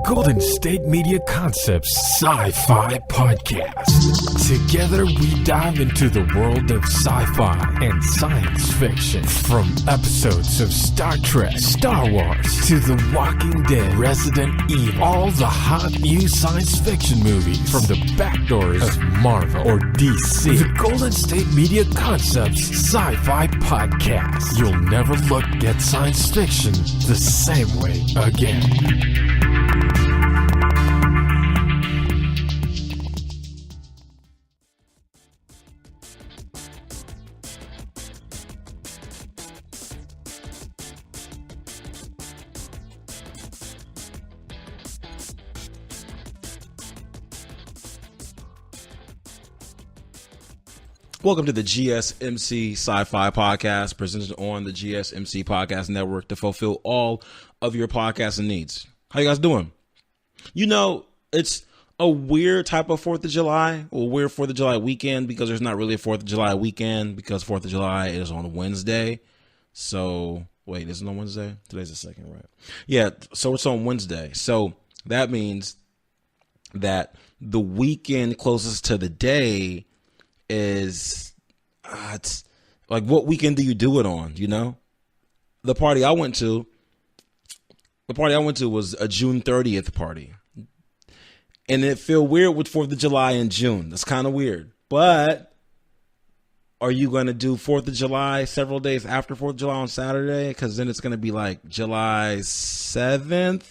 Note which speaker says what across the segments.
Speaker 1: Golden State Media Concepts Sci-Fi Podcast. Together we dive into the world of sci-fi and science fiction. From episodes of Star Trek, Star Wars, to The Walking Dead, Resident Evil, all the hot new science fiction movies from the back doors of Marvel or DC. The Golden State Media Concepts Sci-Fi Podcast. You'll never look at science fiction the same way again.
Speaker 2: Welcome to the GSMC Sci-Fi Podcast, presented on the GSMC Podcast Network to fulfill all of your podcasting needs. How you guys doing? You know, it's a weird type of 4th of July, or weird 4th of July weekend, because there's not really a 4th of July weekend, because 4th of July is on Wednesday. So, wait, is it on Wednesday? Today's the 2nd, right? Yeah, so it's on Wednesday. So that means that the weekend closest to the day is it's like, what weekend do you do it on? You know, the party I went to was a June 30th party, and it feel weird with 4th of July in June. That's kind of weird. But are you going to do 4th of July several days after 4th of July on Saturday? Because then it's going to be like July 7th.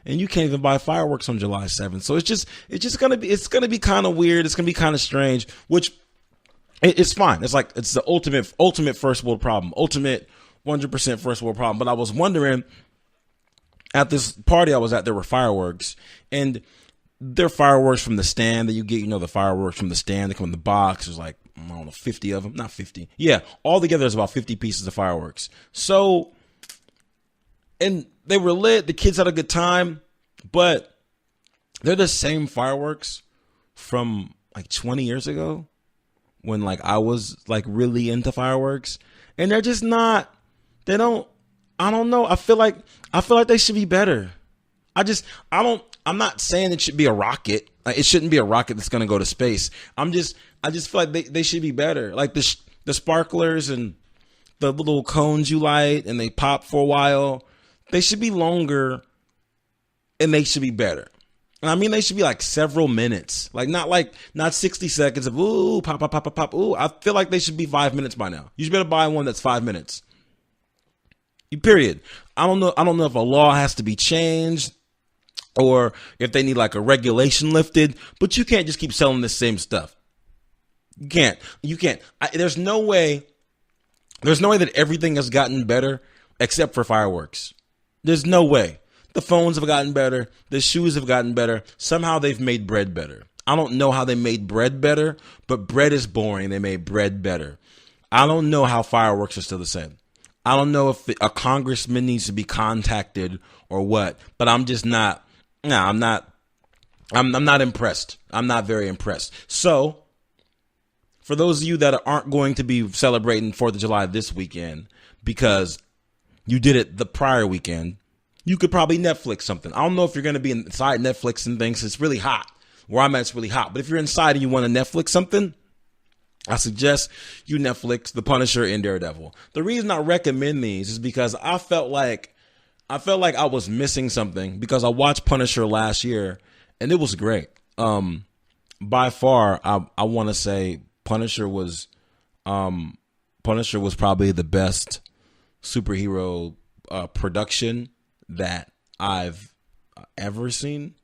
Speaker 2: And you can't even buy fireworks on July 7th. So it's going to be kind of weird. It's going to be kind of strange, which it's fine. It's like, it's the ultimate first world problem, ultimate 100% first world problem. But I was wondering, at this party I was at, there were fireworks, and they're fireworks from the stand that you get, you know, the fireworks from the stand that come in the box. There's like, I don't know, 50 of them, not 50. Yeah. All together, there's about 50 pieces of fireworks. So, and they were lit. The kids had a good time, but they're the same fireworks from like 20 years ago, when like I was like really into fireworks, and they're just not, I don't know. I feel like they should be better. I'm not saying it should be a rocket. Like, it shouldn't be a rocket that's going to go to space. I just feel like they should be better. Like the sparklers and the little cones you light and they pop for a while, they should be longer and they should be better. And I mean, they should be like several minutes, not 60 seconds of, ooh, pop, pop, pop, pop, pop. Ooh, I feel like they should be 5 minutes by now. You should better buy one that's 5 minutes. Period. I don't know if a law has to be changed or if they need like a regulation lifted, but you can't just keep selling the same stuff. You can't. There's no way that everything has gotten better except for fireworks. There's no way. The phones have gotten better. The shoes have gotten better. Somehow they've made bread better. I don't know how they made bread better, but bread is boring. They made bread better. I don't know how fireworks are still the same. I don't know if a congressman needs to be contacted or what, but I'm just not. I'm not impressed. I'm not very impressed. So, for those of you that aren't going to be celebrating 4th of July this weekend because you did it the prior weekend, you could probably Netflix something. I don't know if you're going to be inside Netflix and things. It's really hot. Where I'm at, it's really hot. But if you're inside and you want to Netflix something, I suggest you Netflix The Punisher and Daredevil. The reason I recommend these is because I felt like I was missing something, because I watched Punisher last year and it was great. By far, I want to say Punisher was probably the best superhero production that I've ever seen.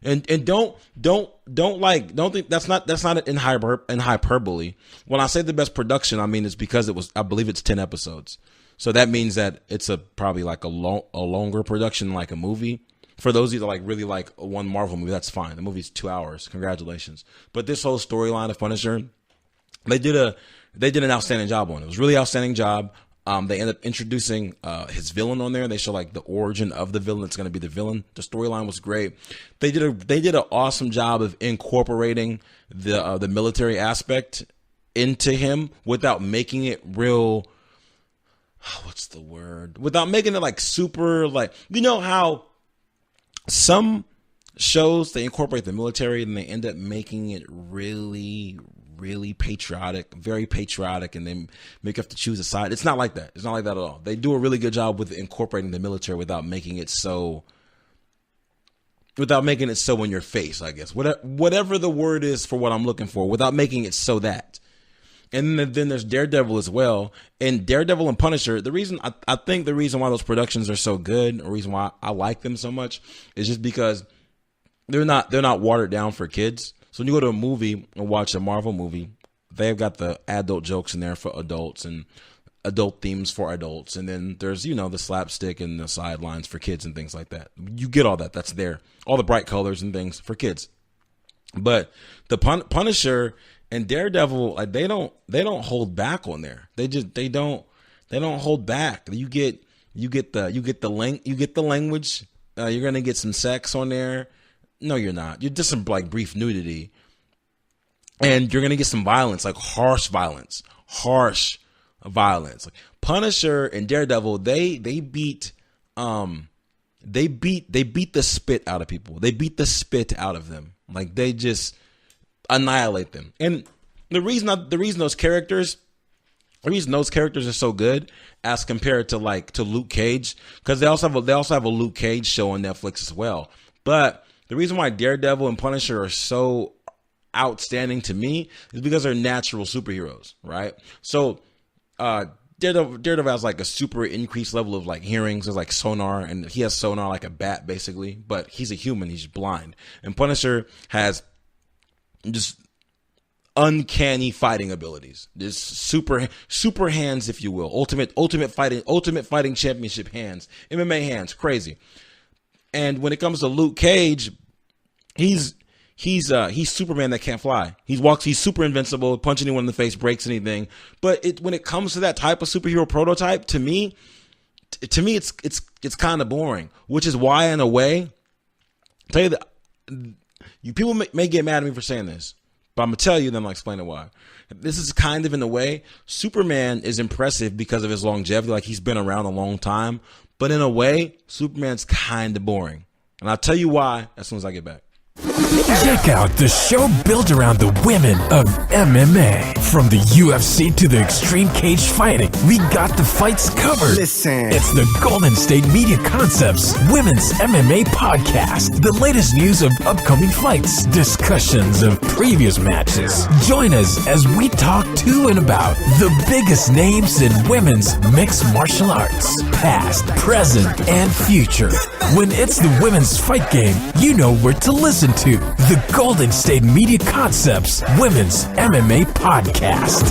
Speaker 2: And don't think that's not in hyperbole. When I say the best production, I mean it's because I believe it's 10 episodes. So that means that it's probably like a longer production, like a movie. For those of you that like really like one Marvel movie, that's fine. The movie's 2 hours. Congratulations. But this whole storyline of Punisher, they did an outstanding job on it. It was a really outstanding job. They ended up introducing his villain on there. They show like the origin of the villain that's going to be the villain. The storyline was great. They did an awesome job of incorporating the military aspect into him without making it real. What's the word? Without making it like super, like, you know how some shows, they incorporate the military and they end up making it really, really patriotic, very patriotic, and they make you have to choose a side. It's not like that. It's not like that at all. They do a really good job with incorporating the military without making it so in your face, I guess. Whatever the word is for what I'm looking for, without making it so that. And then there's Daredevil as well. And Daredevil and Punisher, I think the reason why those productions are so good, or the reason why I like them so much, is just because they're not watered down for kids. So when you go to a movie and watch a Marvel movie, they've got the adult jokes in there for adults and adult themes for adults. And then there's, the slapstick and the sidelines for kids and things like that. You get all that. That's there. All the bright colors and things for kids. But the Punisher and Daredevil, like, they don't hold back on there. They don't hold back. You get the language. You're going to get some sex on there. No, you're not. You're just some like brief nudity. And you're going to get some violence, like harsh violence. Like Punisher and Daredevil, they beat the spit out of people. They beat the spit out of them. Like, they just annihilate them. And the reason those characters are so good as compared to Luke Cage, because they also have a Luke Cage show on Netflix as well. But the reason why Daredevil and Punisher are so outstanding to me is because they're natural superheroes, right? So Daredevil has like a super increased level of like hearing, so like sonar, and he has sonar like a bat basically, but he's a human, he's blind. And Punisher has just uncanny fighting abilities, just super hands, if you will, ultimate fighting championship hands, MMA hands, crazy. And when it comes to Luke Cage, he's Superman that can't fly. He's super invincible, punch anyone in the face, breaks anything. But when it comes to that type of superhero prototype, to me it's kind of boring. Which is why, in a way, I'll tell you that you people may get mad at me for saying this, but I'm gonna tell you, then I'll explain why. This is kind of, in a way, Superman is impressive because of his longevity, like he's been around a long time. But in a way, Superman's kind of boring. And I'll tell you why as soon as I get back.
Speaker 1: Check out the show built around the women of MMA. From the UFC to the extreme cage fighting, we got the fights covered.
Speaker 3: Listen.
Speaker 1: It's the Golden State Media Concepts Women's MMA Podcast. The latest news of upcoming fights, discussions of previous matches. Join us as we talk to and about the biggest names in women's mixed martial arts, past, present, and future. When it's the women's fight game, you know where to listen to. The Golden State Media Concepts Women's MMA Podcast.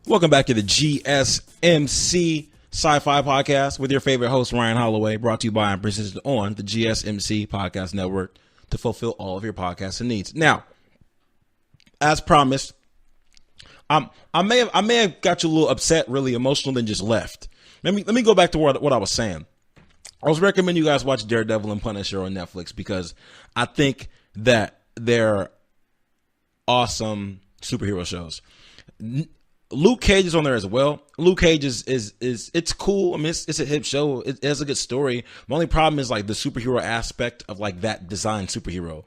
Speaker 2: Welcome back to the GSMC SciFi Podcast with your favorite host, Ryan Holloway, brought to you by and presented on the GSMC Podcast Network to fulfill all of your podcasting needs. Now, as promised, I may have got you a little upset, really emotional, then just left. Let me go back to what I was saying. I was recommending you guys watch Daredevil and Punisher on Netflix because I think that they're awesome superhero shows. Luke Cage is on there as well. Luke Cage is it's cool. I mean, it's a hip show. It has a good story. My only problem is like the superhero aspect of like that design superhero.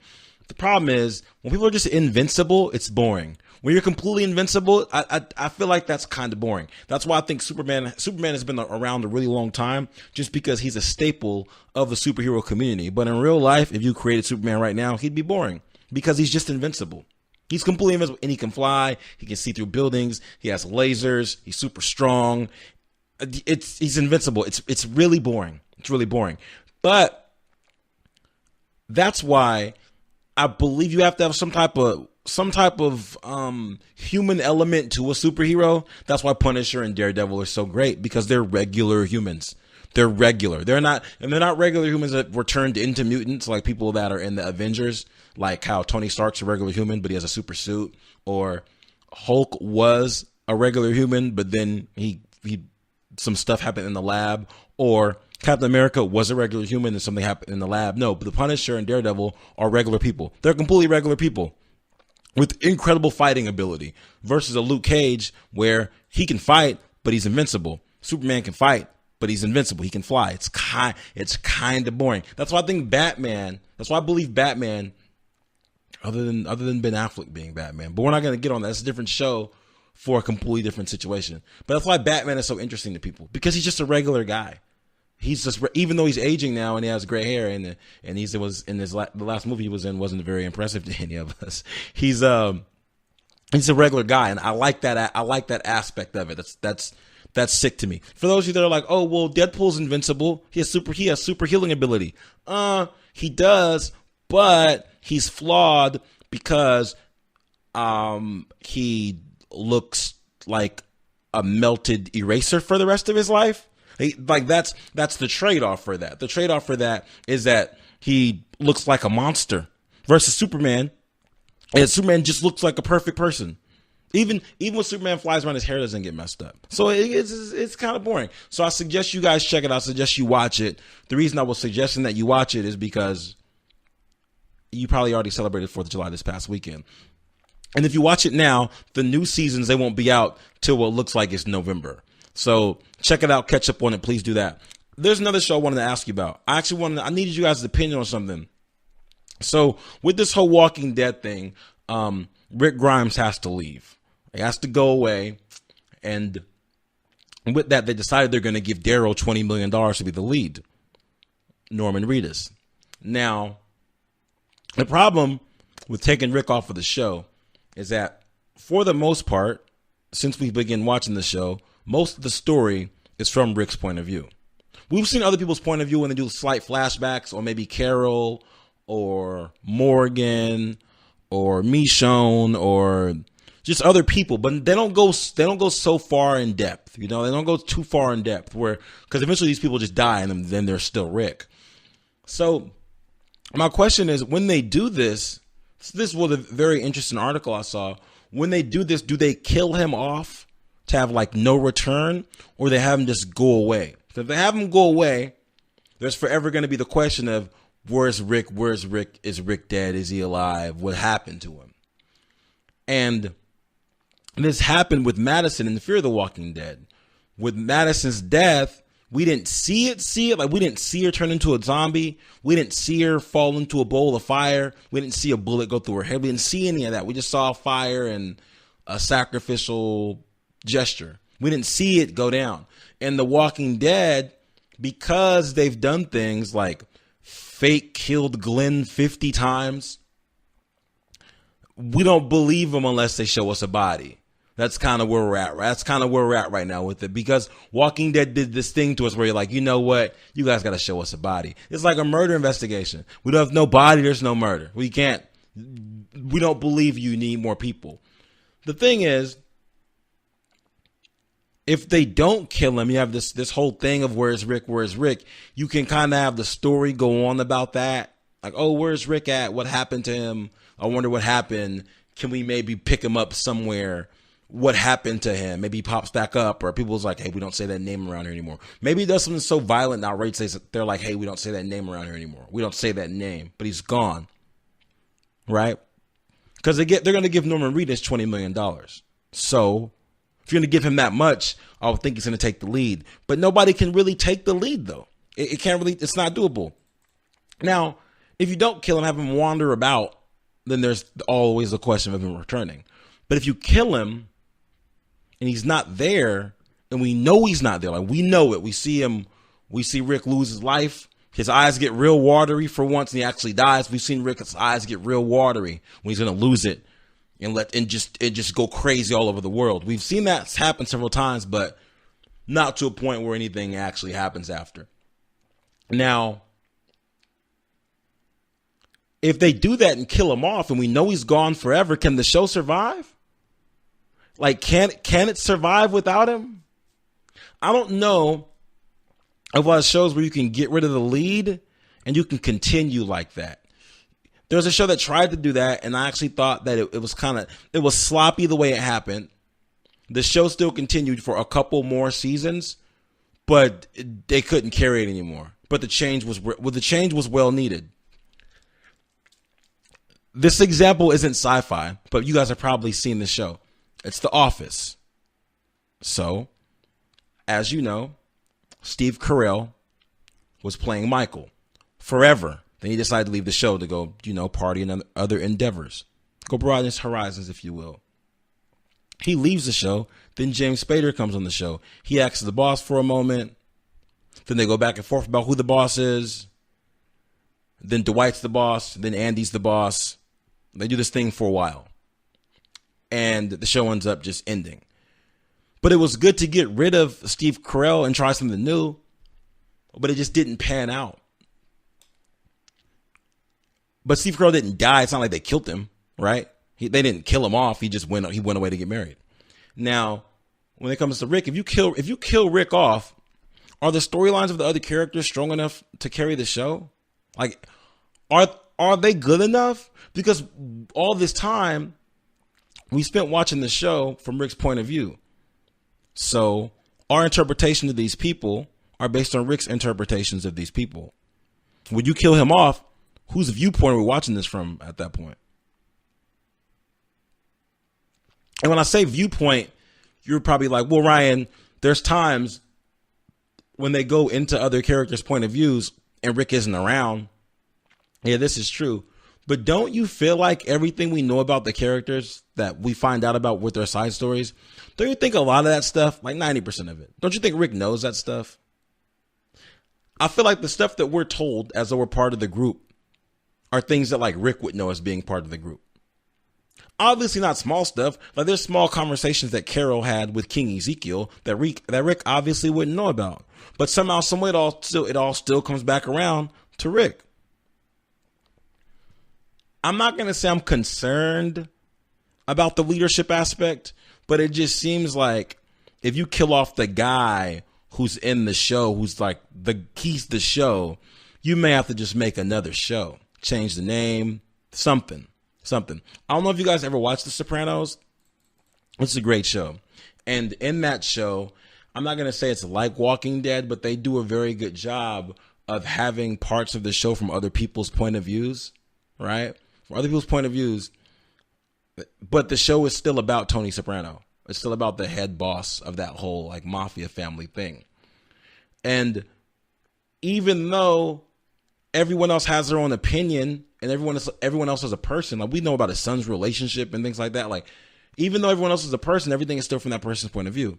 Speaker 2: The problem is when people are just invincible, it's boring. When you're completely invincible, I feel like that's kind of boring. That's why I think Superman has been around a really long time, just because he's a staple of the superhero community. But in real life, if you created Superman right now, he'd be boring because he's just invincible. He's completely invincible, and he can fly. He can see through buildings. He has lasers. He's super strong. He's invincible. It's really boring. It's really boring. But that's why I believe you have to have some type of human element to a superhero. That's why Punisher and Daredevil are so great, because they're regular humans. They're regular. They're not regular humans that were turned into mutants like people that are in the Avengers, like how Tony Stark's a regular human, but he has a super suit, or Hulk was a regular human, but then he some stuff happened in the lab, or Captain America was a regular human and something happened in the lab. No, but the Punisher and Daredevil are regular people. They're completely regular people with incredible fighting ability versus a Luke Cage where he can fight, but he's invincible. Superman can fight, but he's invincible. He can fly. It's kind of boring. That's why I think Batman, that's why I believe Batman, other than Ben Affleck being Batman, but we're not going to get on that. It's a different show for a completely different situation. But that's why Batman is so interesting to people, because he's just a regular guy. He's just, even though he's aging now and he has gray hair, and the last movie he was in wasn't very impressive to any of us. He's a regular guy, and I like that. I like that aspect of it. That's sick to me. For those of you that are like, oh well, Deadpool's invincible. He has super healing ability. He does, but he's flawed because he looks like a melted eraser for the rest of his life. That's the trade-off for that. The trade-off for that is that he looks like a monster versus Superman, and Superman just looks like a perfect person. Even when Superman flies around, his hair doesn't get messed up. So it's kind of boring. So I suggest you guys check it out. I suggest you watch it. The reason I was suggesting that you watch it is because you probably already celebrated 4th of July this past weekend. And if you watch it now, the new seasons, they won't be out till what looks like it's November. So check it out, catch up on it. Please do that. There's another show I wanted to ask you about. I needed you guys' opinion on something. So with this whole Walking Dead thing, Rick Grimes has to leave. He has to go away. And with that, they decided they're going to give Daryl $20 million to be the lead, Norman Reedus. Now, the problem with taking Rick off of the show is that, for the most part, since we began watching the show, most of the story is from Rick's point of view. We've seen other people's point of view when they do slight flashbacks, or maybe Carol or Morgan or Michonne or just other people, but they don't go so far in depth. They don't go too far in depth, because eventually these people just die and then they're still Rick. So my question is, when they do this was a very interesting article I saw. When they do this, do they kill him off to have no return, or they have him just go away? So if they have him go away, there's forever going to be the question of, where's Rick? Where's Rick? Is Rick dead? Is he alive? What happened to him? And this happened with Madison in Fear the Walking Dead. With Madison's death, we didn't see it. We didn't see her turn into a zombie. We didn't see her fall into a bowl of fire. We didn't see a bullet go through her head. We didn't see any of that. We just saw fire and a sacrificial gesture. We didn't see it go down. And The Walking Dead, because they've done things like fake killed Glenn 50 times, we don't believe them unless they show us a body. That's kind of where we're at. Right? That's kind of where we're at right now with it, because Walking Dead did this thing to us where you're like, you know what? You guys got to show us a body. It's like a murder investigation. We don't have no body. There's no murder. We don't believe you need more people. The thing is, if they don't kill him, you have this whole thing of where's Rick? Where's Rick? You can kind of have the story go on about that. Like, oh, where's Rick at? What happened to him? I wonder what happened. Can we maybe pick him up somewhere? What happened to him? Maybe he pops back up, or people's like, hey, we don't say that name around here anymore. Maybe he does something so violent and outrageous, they're like, hey, we don't say that name around here anymore. We don't say that name, but he's gone. Right? Because they're going to give Norman Reedus $20 million. So if you're going to give him that much, I would think he's going to take the lead. But nobody can really take the lead, though. It can't really, it's not doable. Now, if you don't kill him, have him wander about, then there's always the question of him returning. But if you kill him and he's not there, and we know he's not there, like we know it, we see him, we see Rick lose his life. His eyes get real watery for once, and he actually dies. We've seen Rick's eyes get real watery when he's going to lose it and just go crazy all over the world. We've seen that happen several times, but not to a point where anything actually happens after. Now, if they do that and kill him off and we know he's gone forever, can the show survive? Like, can it survive without him? I don't know of a lot of shows where you can get rid of the lead and you can continue like that. There's a show that tried to do that, and I actually thought that it was sloppy the way it happened. The show still continued for a couple more seasons, but they couldn't carry it anymore. But the change was well needed. This example isn't sci-fi, but you guys have probably seen the show. It's The Office. So, as you know, Steve Carell was playing Michael forever. Then he decided to leave the show to go, party and other endeavors. Go broaden his horizons, if you will. He leaves the show. Then James Spader comes on the show. He acts as the boss for a moment. Then they go back and forth about who the boss is. Then Dwight's the boss. Then Andy's the boss. They do this thing for a while. And the show ends up just ending. But it was good to get rid of Steve Carell and try something new. But it just didn't pan out. But Steve Carell didn't die. It's not like they killed him, right? They didn't kill him off. He went away to get married. Now, when it comes to Rick, if you kill Rick off, are the storylines of the other characters strong enough to carry the show? Like, are they good enough? Because all this time we spent watching the show from Rick's point of view. So our interpretation of these people are based on Rick's interpretations of these people. When you kill him off, whose viewpoint are we watching this from at that point? And when I say viewpoint, you're probably like, well, Ryan, there's times when they go into other characters' point of views and Rick isn't around. Yeah, this is true. But don't you feel like everything we know about the characters that we find out about with their side stories, don't you think a lot of that stuff, like 90% of it, don't you think Rick knows that stuff? I feel like the stuff that we're told as though we're part of the group are things that like Rick would know as being part of the group. Obviously not small stuff. Like there's small conversations that Carol had with King Ezekiel that Rick obviously wouldn't know about. But somehow, someway, it all still comes back around to Rick. I'm not going to say I'm concerned about the leadership aspect, but it just seems like if you kill off the guy who's in the show, who's like he's the show, you may have to just make another show, change the name, something. I don't know if you guys ever watched The Sopranos. It's a great show. And in that show, I'm not going to say it's like Walking Dead, but they do a very good job of having parts of the show from other people's point of views, right? From other people's point of views. But the show is still about Tony Soprano. It's still about the head boss of that whole like mafia family thing. And even though everyone else has their own opinion and everyone else is a person, like we know about his son's relationship and things like that. Like, even though everyone else is a person, everything is still from that person's point of view.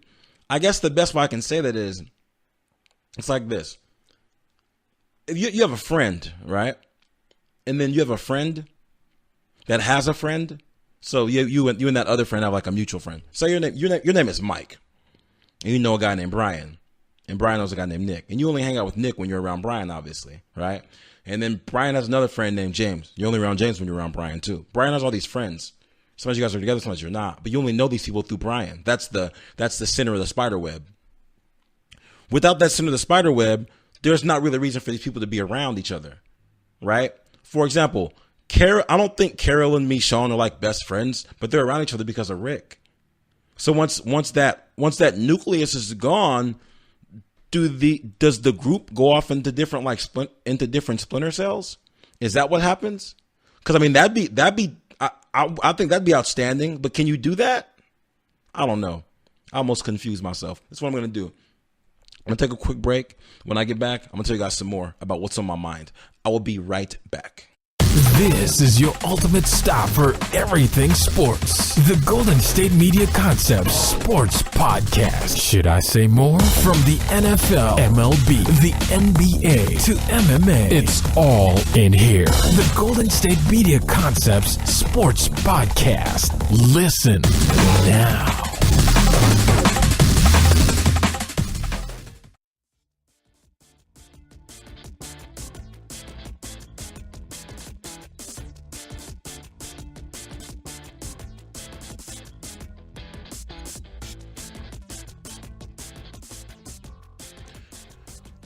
Speaker 2: I guess the best way I can say that is, it's like this. If you have a friend, right? And then you have a friend that has a friend. So you and that other friend have like a mutual friend. So your name is Mike. And you know a guy named Brian. And Brian knows a guy named Nick. And you only hang out with Nick when you're around Brian, obviously, right? And then Brian has another friend named James. You're only around James when you're around Brian, too. Brian has all these friends. Sometimes you guys are together, sometimes you're not. But you only know these people through Brian. That's the center of the spider web. Without that center of the spider web, there's not really a reason for these people to be around each other, right? For example, I don't think Carol and Michonne are like best friends, but they're around each other because of Rick. So once that nucleus is gone, does the group go off into different different splinter cells? Is that what happens? Because I mean I think that'd be outstanding. But can you do that? I don't know. I almost confused myself. That's what I'm gonna do. I'm gonna take a quick break. When I get back, I'm gonna tell you guys some more about what's on my mind. I will be right back.
Speaker 1: This is your ultimate stop for everything sports. The Golden State Media Concepts Sports Podcast. Should I say more? From the NFL, MLB, the NBA to MMA, it's all in here. The Golden State Media Concepts Sports Podcast. Listen now.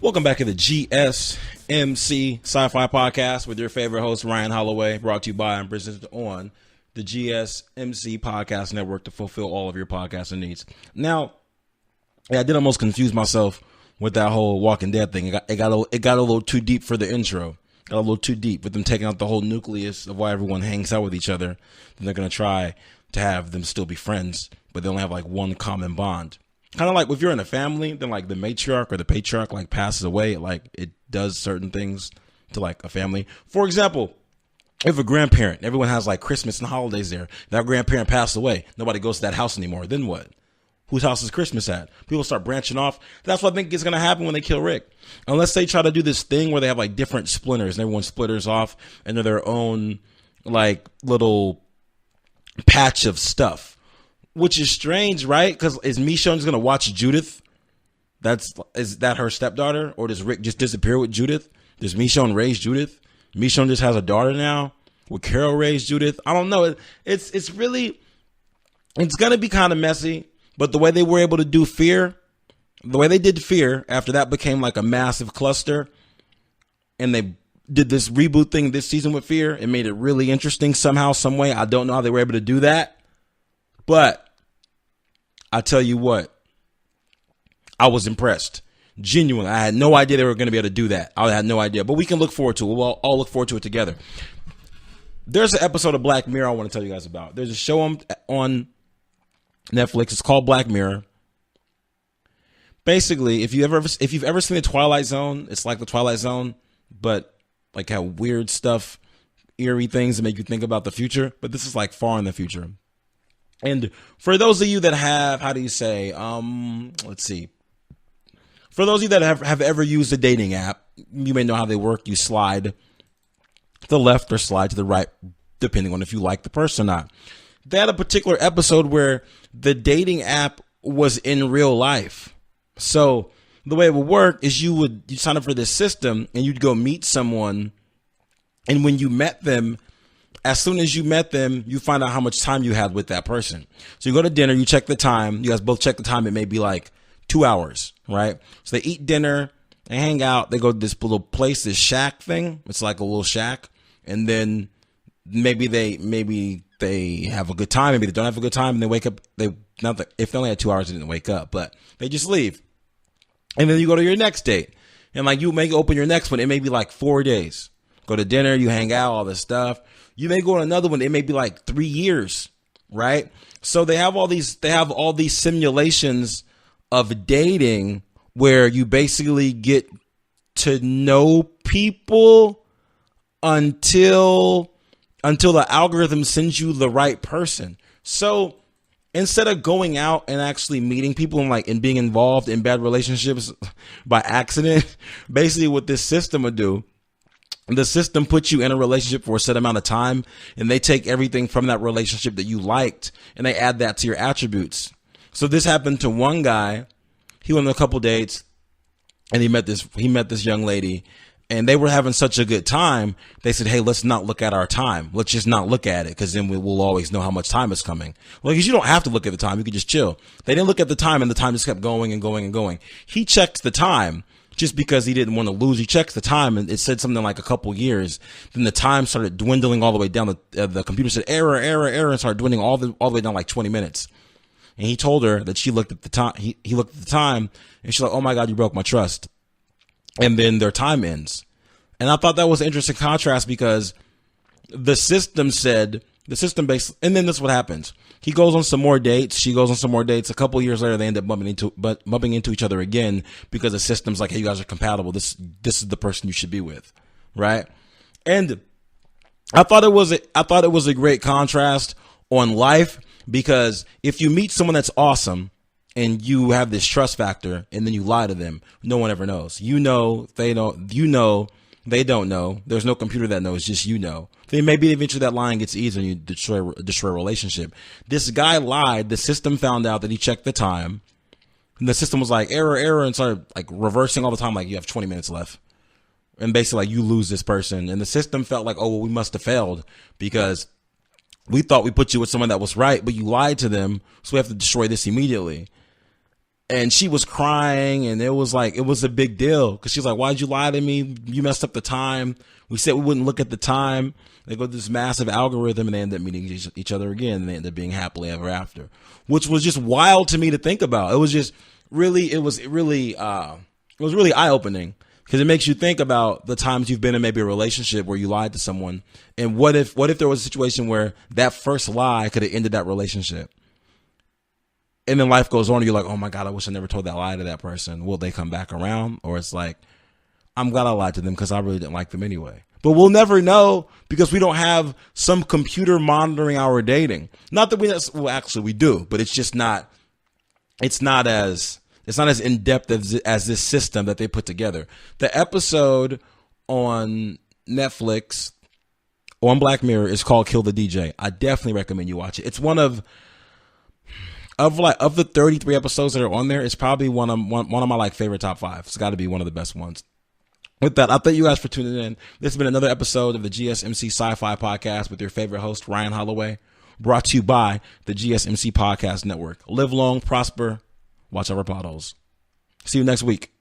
Speaker 2: Welcome back to the GSMC Sci-Fi Podcast with your favorite host, Ryan Holloway, brought to you by and presented on the GSMC Podcast Network to fulfill all of your podcasting needs. Now, I did almost confuse myself with that whole Walking Dead thing. It got a little too deep for the intro. Got a little too deep with them taking out the whole nucleus of why everyone hangs out with each other. Then they're going to try to have them still be friends, but they only have like one common bond. Kind of like if you're in a family, then like the matriarch or the patriarch like passes away, like it does certain things to like a family. For example, if a grandparent, everyone has like Christmas and holidays there, that grandparent passed away, nobody goes to that house anymore, then what? Whose house is Christmas at? People start branching off. That's what I think is going to happen when they kill Rick. Unless they try to do this thing where they have like different splinters and everyone splitters off and they're their own like little patch of stuff. Which is strange, right? Because is Michonne just going to watch Judith? Is that her stepdaughter? Or does Rick just disappear with Judith? Does Michonne raise Judith? Michonne just has a daughter now? Will Carol raise Judith? I don't know. It's going to be kind of messy. But the way they were able to do Fear, the way they did Fear, after that became like a massive cluster, and they did this reboot thing this season with Fear, it made it really interesting somehow, some way. I don't know how they were able to do that. But I tell you what, I was impressed. Genuinely, I had no idea they were going to be able to do that. I had no idea. But we can look forward to it. We'll all look forward to it together. There's an episode of Black Mirror I want to tell you guys about. There's a show on Netflix. It's called Black Mirror. Basically, if you've ever seen the Twilight Zone, it's like the Twilight Zone, but like how weird stuff, eerie things that make you think about the future. But this is like far in the future. And for those of you that have, how do you say, let's see. For those of you that have ever used a dating app, you may know how they work. You slide to the left or slide to the right, depending on if you like the person or not. They had a particular episode where the dating app was in real life. So the way it would work is you sign up for this system and you'd go meet someone. And when you met them, as soon as you met them, you find out how much time you had with that person. So you go to dinner, you check the time. You guys both check the time. It may be like 2 hours, right? So they eat dinner, they hang out, they go to this little place, this shack thing. It's like a little shack. And then maybe they have a good time. Maybe they don't have a good time and they wake up. If they only had 2 hours, they didn't wake up, but they just leave. And then you go to your next date. And like you may open your next one. It may be like 4 days. Go to dinner, you hang out, all this stuff. You may go on another one. It may be like 3 years, right? So they have all these simulations of dating where you basically get to know people until the algorithm sends you the right person. So instead of going out and actually meeting people and being involved in bad relationships by accident, basically what this system would do, the system puts you in a relationship for a set amount of time, and they take everything from that relationship that you liked and they add that to your attributes. So this happened to one guy. He went on a couple dates and he met this young lady, and they were having such a good time. They said, hey, let's not look at our time. Let's just not look at it, because then we'll always know how much time is coming. Well, because you don't have to look at the time. You can just chill. They didn't look at the time, and the time just kept going and going and going. He checked the time just because he didn't want to lose. He checks the time, and it said something like a couple years. Then the time started dwindling all the way down. The computer said error, and started dwindling all the way down like 20 minutes. And he told her that she looked at the time. He looked at the time, and she's like, "Oh my God, you broke my trust." And then their time ends. And I thought that was an interesting contrast, because the system based, and then this is what happens. He goes on some more dates. She goes on some more dates. A couple years later, they end up bumping into each other again, because the system's like, hey, you guys are compatible. This is the person you should be with. Right. And I thought it was a great contrast on life, because if you meet someone that's awesome and you have this trust factor and then you lie to them, no one ever knows. They don't know. There's no computer that knows, just you know. Then maybe eventually that line gets easier and you destroy a relationship. This guy lied. The system found out that he checked the time. And the system was like, error, and started like reversing all the time, like you have 20 minutes left. And basically like you lose this person. And the system felt like, oh, well, we must have failed, because we thought we put you with someone that was right, but you lied to them, so we have to destroy this immediately. And she was crying, and it was a big deal, because she's like, why'd you lie to me? You messed up the time. We said we wouldn't look at the time. They go to this massive algorithm, and they end up meeting each other again, and they end up being happily ever after, which was just wild to me to think about. It was really it was really eye-opening because it makes you think about the times you've been in maybe a relationship where you lied to someone. And what if there was a situation where that first lie could have ended that relationship? And then life goes on and you're like, oh my God, I wish I never told that lie to that person. Will they come back around? Or it's like, I'm glad I lied to them because I really didn't like them anyway. But we'll never know because we don't have some computer monitoring our dating. Not that well, actually we do, but it's just not, it's not as in-depth as this system that they put together. The episode on Netflix on Black Mirror is called Kill the DJ. I definitely recommend you watch it. It's one of the 33 episodes that are on there, it's probably one of my like favorite top 5. It's got to be one of the best ones. With that, I thank you guys for tuning in. This has been another episode of the GSMC Sci-Fi Podcast with your favorite host, Ryan Holloway, brought to you by the GSMC Podcast Network. Live long, prosper, watch over potholes. See you next week.